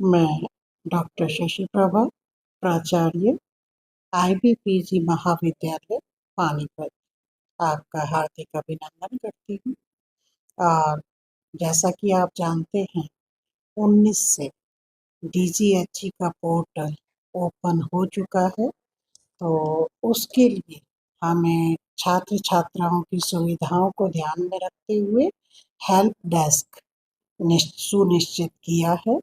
मैं डॉक्टर शशि प्रभा, प्राचार्य, IBPG महाविद्यालय, पानीपत, आपका हार्दिक अभिनंदन करती हूँ। और जैसा कि आप जानते हैं, 19 से DGHE का पोर्टल ओपन हो चुका है, तो उसके लिए हमें छात्र छात्राओं की सुविधाओं को ध्यान में रखते हुए हेल्प डेस्क सुनिश्चित किया है।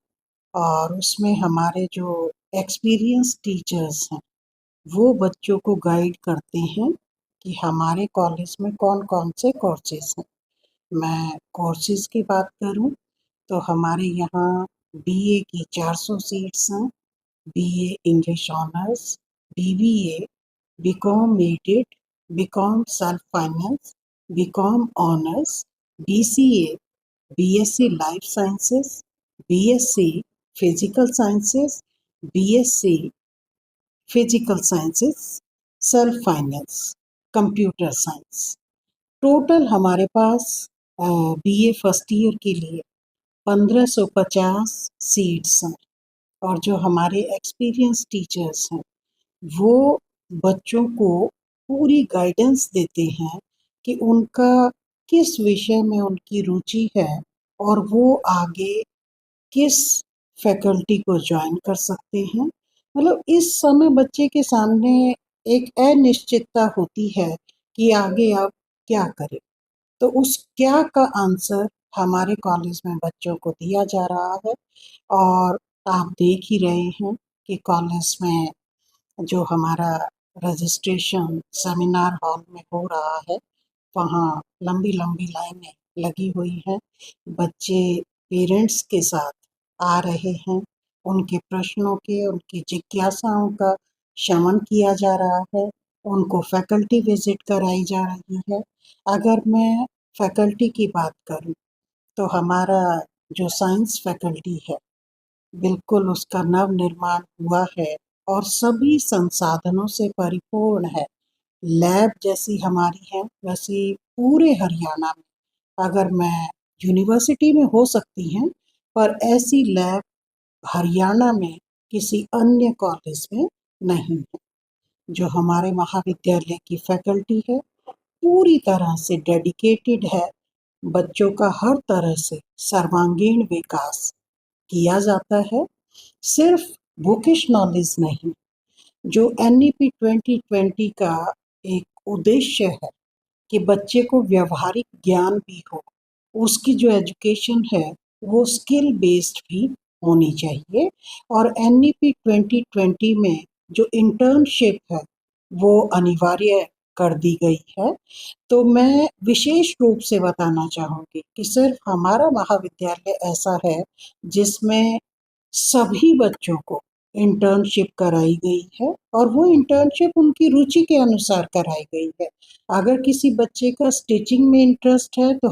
और उसमें हमारे जो एक्सपीरियंस टीचर्स हैं, वो बच्चों को गाइड करते हैं कि हमारे कॉलेज में कौन कौन से कोर्सेज हैं। मैं कोर्सेज की बात करूं तो हमारे यहाँ BA की 400 सीट्स हैं, BA English honours, BBA, BCom aided, BCom self finance, BCom honours, BCA, BSc life sciences, BSc physical sciences, BSc physical sciences, self finance, computer science. Total हमारे पास BA फर्स्ट ईयर के लिए 1550 seats हैं। और जो हमारे experience teachers हैं, वो बच्चों को पूरी गाइडेंस देते हैं कि उनका किस विषय में उनकी रुचि है और वो आगे किस फैकल्टी को ज्वाइन कर सकते हैं। मतलब इस समय बच्चे के सामने एक अनिश्चितता होती है कि आगे आप क्या करें, तो उस क्या का आंसर हमारे कॉलेज में बच्चों को दिया जा रहा है। और आप देख ही रहे हैं कि कॉलेज में जो हमारा रजिस्ट्रेशन सेमिनार हॉल में हो रहा है, वहाँ लंबी लंबी लाइनें लगी हुई हैं। बच्चे पेरेंट्स के साथ आ रहे हैं, उनके प्रश्नों के, उनकी जिज्ञासाओं का शमन किया जा रहा है, उनको फैकल्टी विजिट कराई जा रही है। अगर मैं फैकल्टी की बात करूं तो हमारा जो साइंस फैकल्टी है, बिल्कुल उसका नव निर्माण हुआ है और सभी संसाधनों से परिपूर्ण है। लैब जैसी हमारी है, वैसी पूरे हरियाणा में, अगर मैं यूनिवर्सिटी में हो सकती हैं, पर ऐसी लैब हरियाणा में किसी अन्य कॉलेज में नहीं है। जो हमारे महाविद्यालय की फैकल्टी है, पूरी तरह से डेडिकेटेड है। बच्चों का हर तरह से सर्वांगीण विकास किया जाता है। सिर्फ बुकिश नॉलेज नहीं, जो NEP 2020 का एक उद्देश्य है कि बच्चे को व्यवहारिक ज्ञान भी हो, उसकी जो एजुकेशन है वो स्किल बेस्ड भी होनी चाहिए। और NEP 2020 में जो इंटर्नशिप है वो अनिवार्य कर दी गई है। तो मैं विशेष रूप से बताना चाहूँगी कि सिर्फ हमारा महाविद्यालय ऐसा है जिसमें सभी बच्चों को इंटर्नशिप कराई गई है, और वो इंटर्नशिप उनकी रुचि के अनुसार कराई गई है। अगर किसी बच्चे का स्टिचिंग में इंटरेस्ट है तो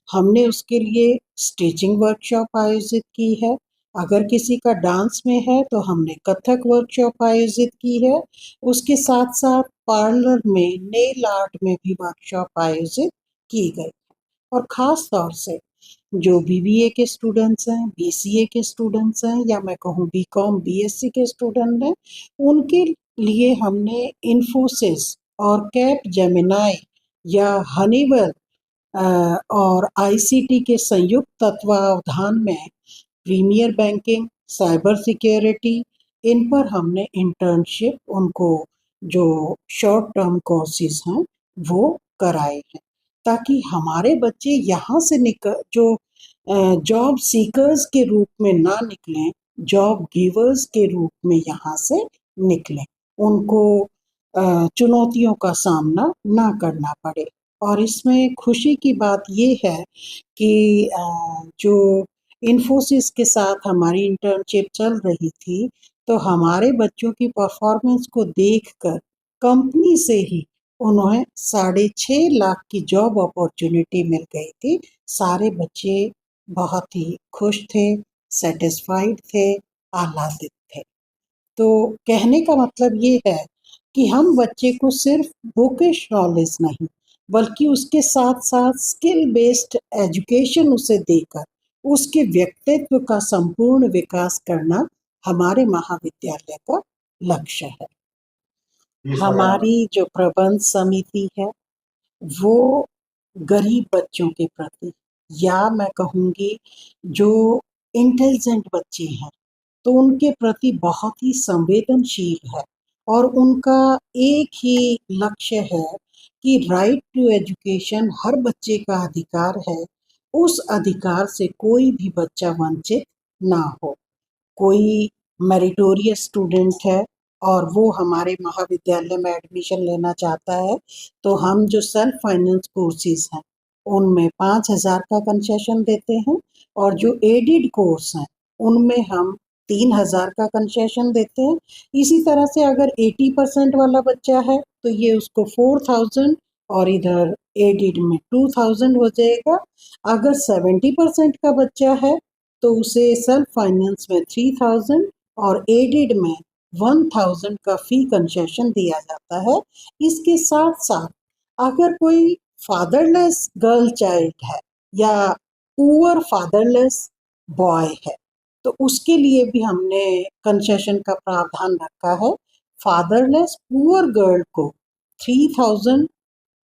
हमने उसके लिए स्टिचिंग वर्कशॉप आयोजित की है। अगर किसी का डांस में है तो हमने कथक वर्कशॉप आयोजित की है। उसके साथ साथ पार्लर में, नेल आर्ट में भी वर्कशॉप आयोजित की गई। और ख़ास तौर से जो BBA के स्टूडेंट्स हैं, BCA के स्टूडेंट्स हैं, या मैं कहूँ BCom BSc के स्टूडेंट हैं, उनके लिए हमने इन्फोसिस और कैप जेमिनाई या हनीवेल और ICT के संयुक्त तत्वावधान में प्रीमियर बैंकिंग, साइबर सिक्योरिटी, इन पर हमने इंटर्नशिप उनको जो शॉर्ट टर्म कोर्सेज हैं वो कराए हैं, ताकि हमारे बच्चे यहाँ से जॉब सीकर्स के रूप में ना निकलें, जॉब गिवर्स के रूप में यहाँ से निकलें, उनको चुनौतियों का सामना ना करना पड़े। और इसमें खुशी की बात ये है कि जो इन्फोसिस के साथ हमारी इंटर्नशिप चल रही थी, तो हमारे बच्चों की परफॉर्मेंस को देखकर कंपनी से ही उन्हें 6.5 लाख की जॉब अपॉर्चुनिटी मिल गई थी। सारे बच्चे बहुत ही खुश थे, सेटिस्फाइड थे, आह्लादित थे। तो कहने का मतलब ये है कि हम बच्चे को सिर्फ बुकिश नॉलेज नहीं, बल्कि उसके साथ साथ स्किल बेस्ड एजुकेशन उसे देकर उसके व्यक्तित्व का संपूर्ण विकास करना हमारे महाविद्यालय का लक्ष्य है। हमारी जो प्रबंध समिति है वो गरीब बच्चों के प्रति, या मैं कहूँगी जो इंटेलिजेंट बच्चे हैं तो उनके प्रति बहुत ही संवेदनशील है, और उनका एक ही लक्ष्य है कि राइट टू एजुकेशन हर बच्चे का अधिकार है, उस अधिकार से कोई भी बच्चा वंचित ना हो। कोई मेरिटोरियस स्टूडेंट है और वो हमारे महाविद्यालय में एडमिशन लेना चाहता है, तो हम जो सेल्फ फाइनेंस कोर्सेज हैं उनमें 5,000 का कंसेशन देते हैं, और जो एडेड कोर्स हैं उनमें हम 3,000 का कंसेशन देते हैं। इसी तरह से अगर 80% वाला बच्चा है तो ये उसको 4,000 और इधर एडेड में 2,000 हो जाएगा। अगर 70% का बच्चा है तो उसे सेल्फ फाइनेंस में 3,000 और एडेड में 1,000 का फी कंसेशन दिया जाता है। इसके साथ साथ अगर कोई फादरलेस गर्ल चाइल्ड है या पुअर फादरलेस बॉय है तो उसके लिए भी हमने कंसेशन का प्रावधान रखा है। फादरलेस पुअर गर्ल को 3,000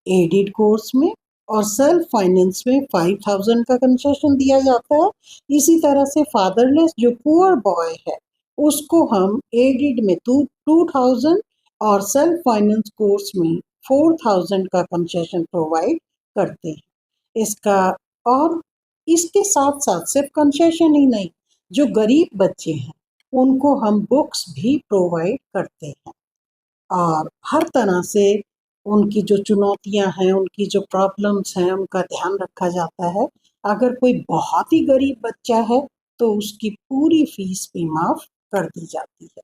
एडेड कोर्स में और सेल्फ फाइनेंस में 5,000 का कंसेशन दिया जाता है। इसी तरह से फादरलेस जो पुअर बॉय है उसको हम एडेड में 2,000 और सेल्फ फाइनेंस कोर्स में 4,000 का कंसेशन प्रोवाइड करते हैं। इसका और इसके साथ साथ सिर्फ कंसेशन ही नहीं, जो गरीब बच्चे हैं उनको हम बुक्स भी प्रोवाइड करते हैं, और हर तरह से उनकी जो चुनौतियां हैं, उनकी जो प्रॉब्लम्स हैं, उनका ध्यान रखा जाता है। अगर कोई बहुत ही गरीब बच्चा है तो उसकी पूरी फीस भी माफ कर दी जाती है।